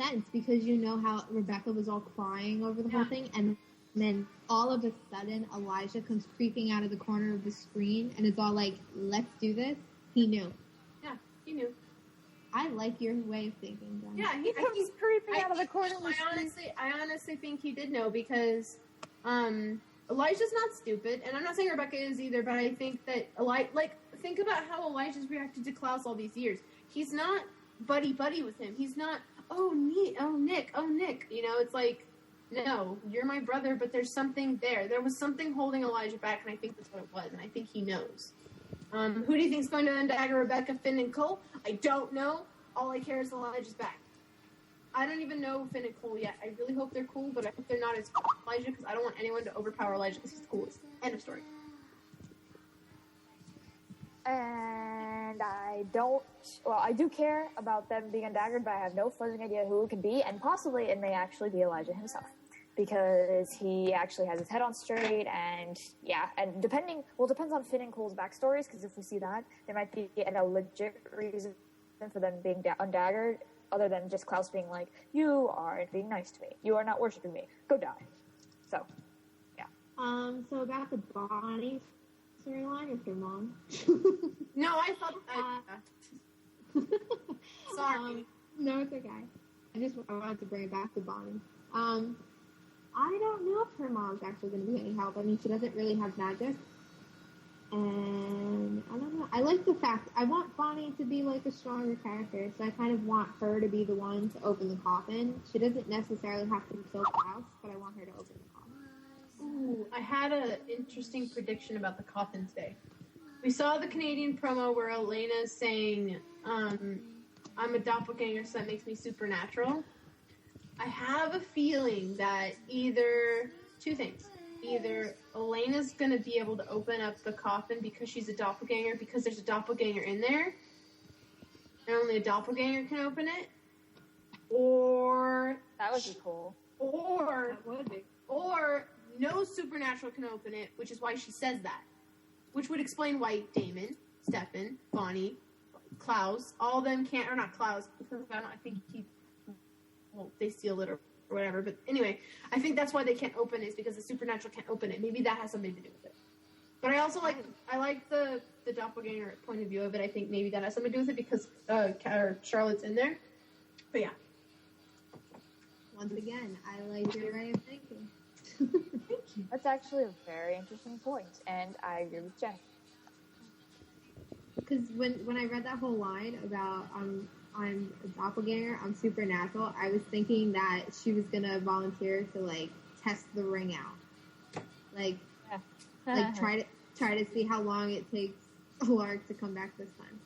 sense because you know how Rebecca was all crying over the whole thing, and then all of a sudden Elijah comes creeping out of the corner of the screen and is all like, let's do this. He knew. Yeah, he knew. I like your way of thinking, Jen. Yeah, he's creeping out of the corner of the screen. I honestly think he did know because Elijah's not stupid, and I'm not saying Rebecca is either, but I think that think about how Elijah's reacted to Klaus all these years. He's not buddy with him. He's not, Nick. You know, it's like, no, you're my brother, but there's something there. There was something holding Elijah back, and I think that's what it was, and I think he knows. Who do you think is going to undagger Rebecca, Finn, and Cole? I don't know. All I care is Elijah's back. I don't even know Finn and Cole yet. I really hope they're cool, but I hope they're not as cool as Elijah, because I don't want anyone to overpower Elijah because he's the coolest. End of story. And I do care about them being undaggered, but I have no fuzzing idea who it could be, and possibly it may actually be Elijah himself. Because he actually has his head on straight, and depends on Finn and Cole's backstories, because if we see that, there might be a legit reason for them being undaggered, other than just Klaus being like, you aren't being nice to me, you are not worshiping me, go die. So, yeah. So about the Bonnie storyline, if you're mom. No, I thought sorry. No, it's okay. I wanted to bring it back to Bonnie. I don't know if her mom's actually going to be any help. I mean, she doesn't really have magic. And I don't know. I like the fact, I want Bonnie to be like a stronger character, so I kind of want her to be the one to open the coffin. She doesn't necessarily have to kill Klaus, but I want her to open the coffin. Ooh, I had an interesting prediction about the coffin today. We saw the Canadian promo where Elena's saying, I'm a doppelganger, so that makes me supernatural. I have a feeling that two things. Either Elena's going to be able to open up the coffin because she's a doppelganger, because there's a doppelganger in there, and only a doppelganger can open it, or... That would be cool. Or no supernatural can open it, which is why she says that. Which would explain why Damon, Stefan, Bonnie, Klaus, all of them can't, or not Klaus, because I think they steal it or whatever, but anyway, I think that's why they can't open it, is because the supernatural can't open it. Maybe that has something to do with it. But I also like the doppelganger point of view of it. I think maybe that has something to do with it because Charlotte's in there. But yeah. Once again, I like your way of thinking. Thank you. That's actually a very interesting point, and I agree with Jen. Because when I read that whole line about I'm a doppelganger, I'm supernatural, I was thinking that she was gonna volunteer to like test the ring out, like try to see how long it takes Lark to come back this time.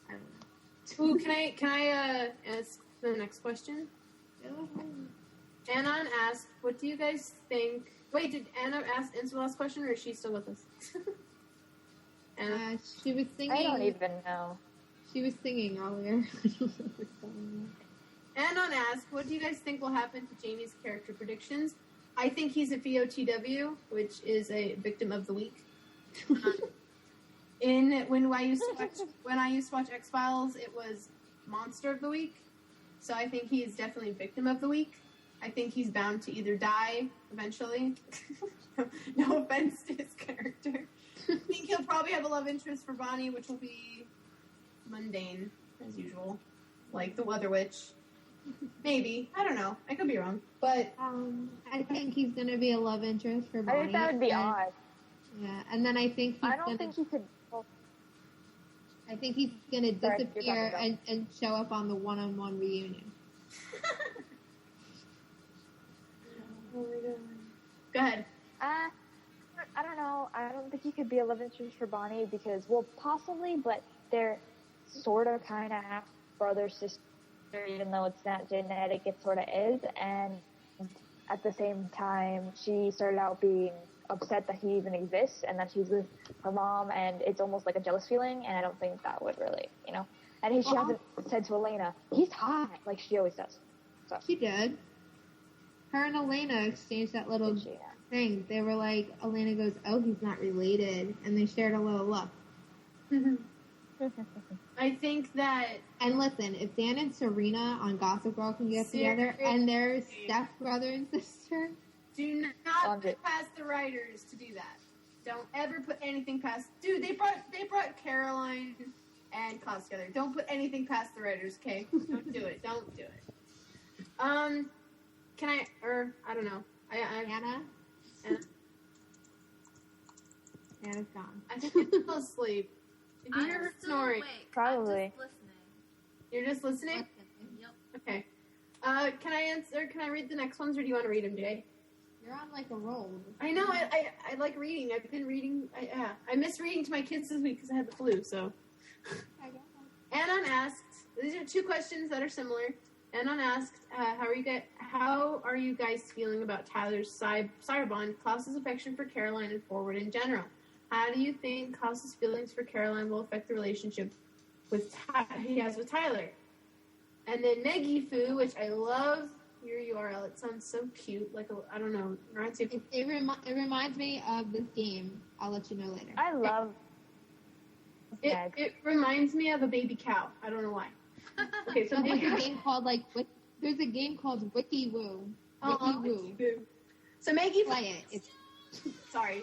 I don't know. Ooh, can I ask the next question? Anon asked, what do you guys think? Wait, did Anna answer the last question, or is she still with us? Anna? She was singing. I don't even know. She was singing earlier. Anon asked, what do you guys think will happen to Jamie's character predictions? I think he's a VOTW, which is a victim of the week. When I used to watch X-Files, it was monster of the week. So I think he is definitely a victim of the week. I think he's bound to either die eventually. No offense to his character. I think he'll probably have a love interest for Bonnie, which will be mundane, as usual. Like the Weather Witch. Maybe. I don't know. I could be wrong. But I think he's going to be a love interest for Bonnie. I think that would be odd. Yeah, and then I think I don't think he could... I think he's going to disappear and show up on the one-on-one reunion. Oh my god. Go ahead. I don't know. I don't think he could be a love interest for Bonnie because, well, possibly, but they're sort of kind of half brother, sister, even though it's not genetic, it sort of is. And at the same time, she started out being upset that he even exists and that she's with her mom, and it's almost like a jealous feeling, and I don't think that would really, And she hasn't said to Elena, he's hot, like she always does. So. She did. Her and Elena exchanged that little thing. They were like, Elena goes, oh, he's not related, and they shared a little look. I think that... And listen, if Dan and Serena on Gossip Girl can get together, and they're stepbrother and sister... Do not put past the writers to do that. Don't ever put anything past... Dude, they brought Caroline and Klaus together. Don't put anything past the writers, okay? Don't do it. Don't do it. Can I... Or, I don't know. Anna? Anna's gone. I think I fell asleep. If you hear her snoring... Probably. I'm just listening. You're just listening? Yep. Okay. Can I read the next ones, or do you want to read them, Jay? You're on like a roll. I know, I like reading. I've been reading, I missed reading to my kids this week because I had the flu, so. Anon asked, these are two questions that are similar. Anon asked, how are you guys feeling about Tyler's sire bond, Klaus's affection for Caroline, and Forward in general? How do you think Klaus's feelings for Caroline will affect the relationship he has with Tyler? And then Meggy Foo, which I love your URL. It sounds so cute. Like, I don't know. It reminds me of this game. I'll let you know later. I love it reminds me of a baby cow. I don't know why. Okay, so there's a game called Wiki Woo. Wiki Woo. So Maggie, play it. Sorry.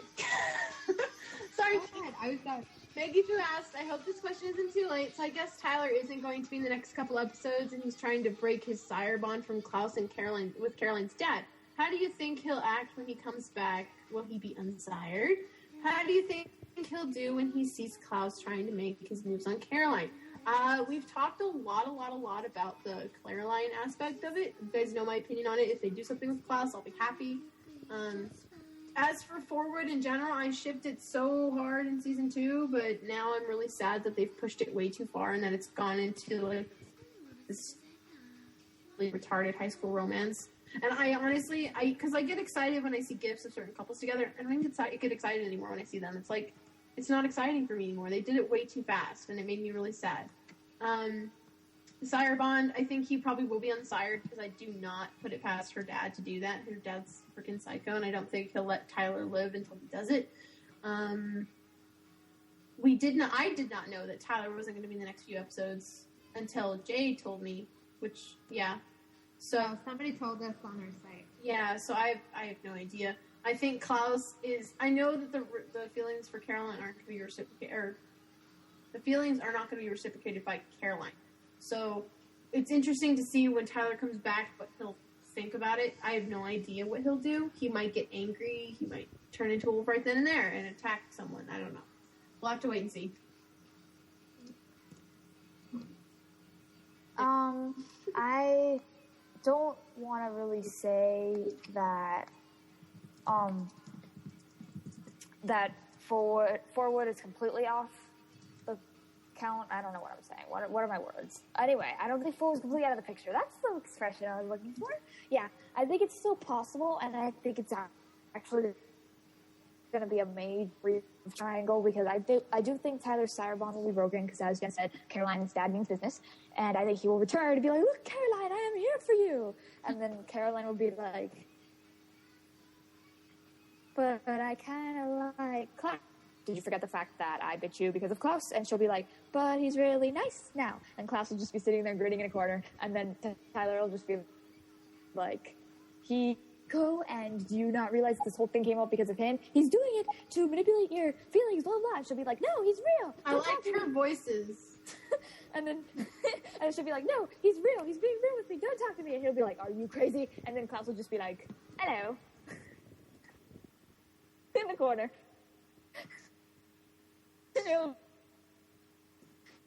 Sorry. I was done. Maggie Fu asked, I hope this question isn't too late, so I guess Tyler isn't going to be in the next couple episodes, and he's trying to break his sire bond from Klaus and Caroline with Caroline's dad. How do you think he'll act when he comes back? Will he be unsired? How do you think he'll do when he sees Klaus trying to make his moves on Caroline? We've talked a lot about the Caroline aspect of it. You guys know my opinion on it. If they do something with Klaus, I'll be happy. As for Forward in general, I shipped it so hard in season 2, but now I'm really sad that they've pushed it way too far and that it's gone into like this really retarded high school romance. And I honestly, because I get excited when I see gifs of certain couples together, and I don't get excited anymore when I see them. It's like, it's not exciting for me anymore. They did it way too fast, and it made me really sad. The sire bond, I think he probably will be unsired because I do not put it past her dad to do that. Her dad's freaking psycho, and I don't think he'll let Tyler live until he does it. I did not know that Tyler wasn't going to be in the next few episodes until Jay told me, which, yeah. So somebody told us on our site. Yeah, so I have no idea. I think Klaus is, I know that the feelings for Caroline aren't going to be reciprocated, or the feelings are not going to be reciprocated by Caroline. So it's interesting to see when Tyler comes back what he'll think about it. I have no idea what he'll do. He might get angry. He might turn into a wolf right then and there and attack someone. I don't know. We'll have to wait and see. I don't want to really say that that Forward is completely off the count. I don't know what I'm saying. What are my words? Anyway, I don't think Forward's completely out of the picture. That's the expression I was looking for. Yeah, I think it's still possible, and I think it's actually going to be a major triangle because I do think Tyler's sire bond will be broken because, as Jen said, Caroline's dad means business, and I think he will return to be like, "Look, Caroline, I am here for you," and then Caroline will be like, "But I kind of like Klaus. Did you forget the fact that I bit you because of Klaus?" And she'll be like, "But he's really nice now." And Klaus will just be sitting there grinning in a corner, and then Tyler will just be like, "Go, and do you not realize this whole thing came up because of him? He's doing it to manipulate your feelings, blah, blah." She'll be like, "No, he's real." I liked her voices. and then she'll be like, "No, he's real. He's being real with me. Don't talk to me." And he'll be like, "Are you crazy?" And then Klaus will just be like, "Hello." In the corner.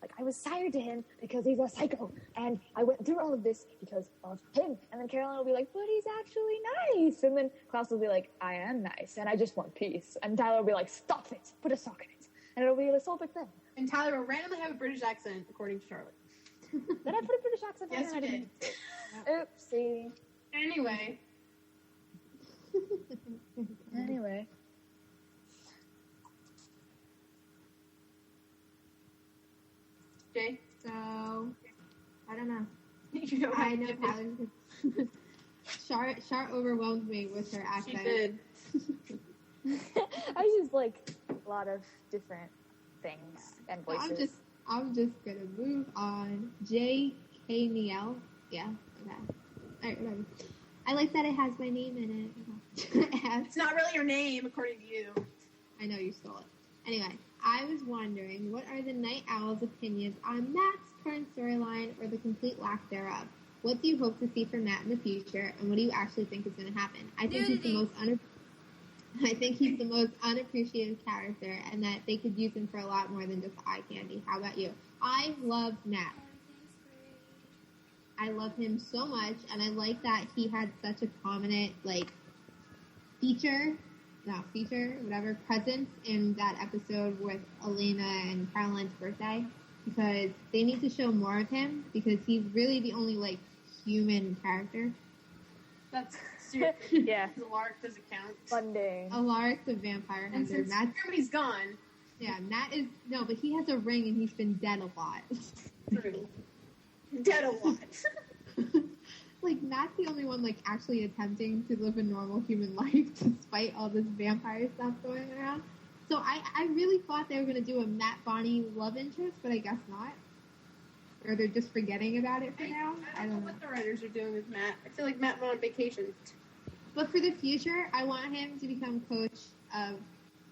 Like, I was sired to him because he's a psycho, and I went through all of this because of him. And then Caroline will be like, "But he's actually nice." And then Klaus will be like, "I am nice, and I just want peace." And Tyler will be like, "Stop it, put a sock in it." And it'll be this whole big thing. And Tyler will randomly have a British accent, according to Charlotte. Did I put a British accent on? Yes, you did. Oopsie. Anyway. Jay? So, I don't know. You know I know Tyler. Char overwhelmed me with her accent. She did. I use like a lot of different things and voices. I'm just gonna move on. J.K. Neal. Yeah, okay. Alright, whatever. I like that it has my name in it. It's not really your name, according to you. I know you stole it. Anyway, I was wondering, what are the Night Owl's opinions on Matt's current storyline or the complete lack thereof? What do you hope to see from Matt in the future, and what do you actually think is going to happen? I think he's the most unappreciated character, and that they could use him for a lot more than just eye candy. How about you? I love Matt. I love him so much, and I like that he had such a prominent, presence in that episode with Elena and Caroline's birthday, because they need to show more of him, because he's really the only, human character. That's stupid. Yeah. Alaric doesn't count. Funding. Alaric's a vampire And hunter. since Jeremy's gone. Yeah, Matt is... No, but he has a ring and he's been dead a lot. True. Dead a lot. Matt's the only one, actually attempting to live a normal human life despite all this vampire stuff going around. So I really thought they were going to do a Matt-Bonnie love interest, but I guess not. Or they're just forgetting about it for now. I don't know what the writers are doing with Matt. I feel like Matt went on vacation. But for the future, I want him to become coach of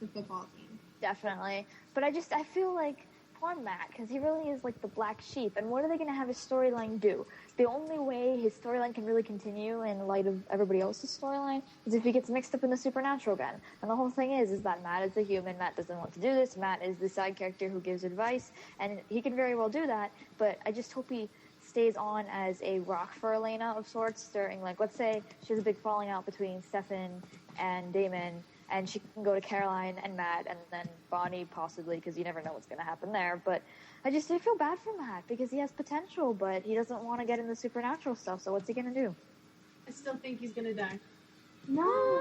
the football team. Definitely. But I feel like poor Matt, because he really is the black sheep. And what are they going to have his storyline do? The only way his storyline can really continue in light of everybody else's storyline is if he gets mixed up in the supernatural again. And the whole thing is that Matt is a human. Matt doesn't want to do this. Matt is the side character who gives advice. And he can very well do that. But I just hope he stays on as a rock for Elena of sorts during, let's say she has a big falling out between Stefan and Damon, and she can go to Caroline and Matt, and then Bonnie possibly, because you never know what's going to happen there. But I feel bad for Matt, because he has potential, but he doesn't want to get in the supernatural stuff, so what's he going to do? I still think he's going to die. No.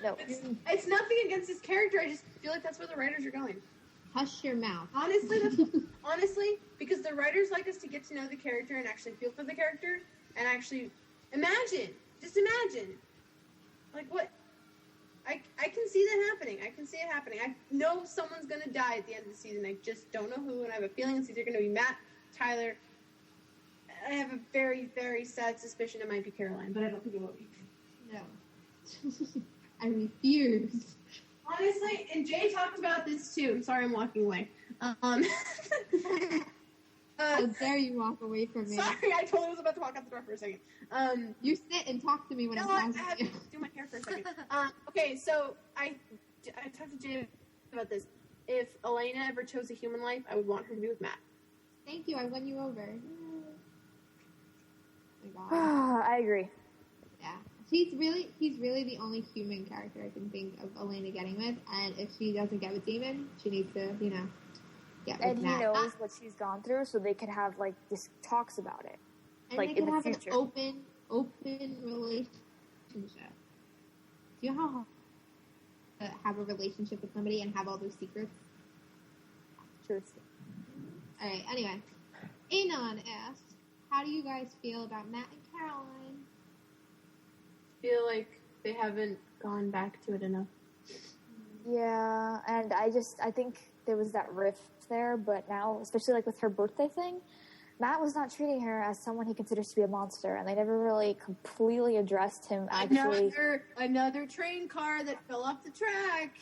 No. It's nothing against his character, I just feel like that's where the writers are going. Hush your mouth. Honestly, because the writers like us to get to know the character and actually feel for the character, and actually imagine. What? I can see that happening. I can see it happening. I know someone's going to die at the end of the season. I just don't know who, and I have a feeling it's either going to be Matt, Tyler. I have a very, very sad suspicion it might be Caroline, but I don't think it will be. No. I refuse. Honestly, and Jay talked about this too. I'm sorry I'm walking away. How dare you walk away from me? Sorry, I totally was about to walk out the door for a second. You sit and talk to me when I'm talking to you. I have to do my hair for a second. Okay, so I talked to Jay about this. If Elena ever chose a human life, I would want her to be with Matt. Thank you, I won you over. Oh my God. I agree. Yeah. He's really the only human character I can think of Elena getting with, and if she doesn't get with Damon, she needs to, get with And Matt. he knows what she's gone through, so they could have, this talks about it. And they in could the have future. an open relationship. Do you know how hard to have a relationship with somebody and have all those secrets? Truth. Alright, anyway. Anon asked, how do you guys feel about Matt and Caroline? Feel like they haven't gone back to it enough. Yeah, and I think there was that rift there, but now, especially with her birthday thing, Matt was not treating her as someone he considers to be a monster, and they never really completely addressed him actually. Another train car that fell off the track.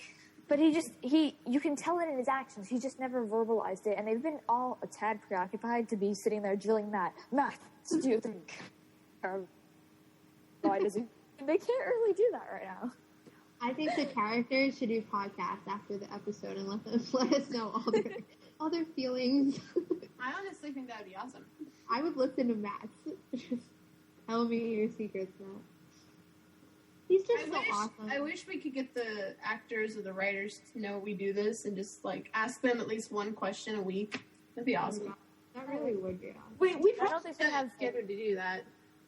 But you can tell it in his actions. He just never verbalized it, and they've been all a tad preoccupied to be sitting there drilling Matt, what do you think? Why does he? They can't really do that right now. I think the characters should do podcasts after the episode and let us know all their feelings. I honestly think that would be awesome. I would listen to Matt's. Tell me your secrets, Matt. He's just awesome. I wish we could get the actors or the writers to know we do this and just ask them at least one question a week. That'd be awesome. That really would be awesome. We probably should have scheduled to do that.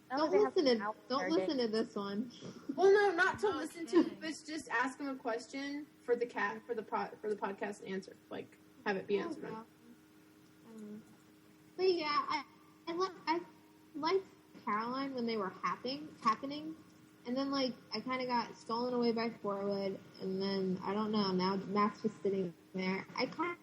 Don't listen to this one. Well, no, not to listen to, but just ask them a question for the podcast answer. Have it be answered. But yeah, I liked Caroline when they were happening, and then I kind of got stolen away by Forwood, and then I don't know. Now Matt's just sitting there. I kind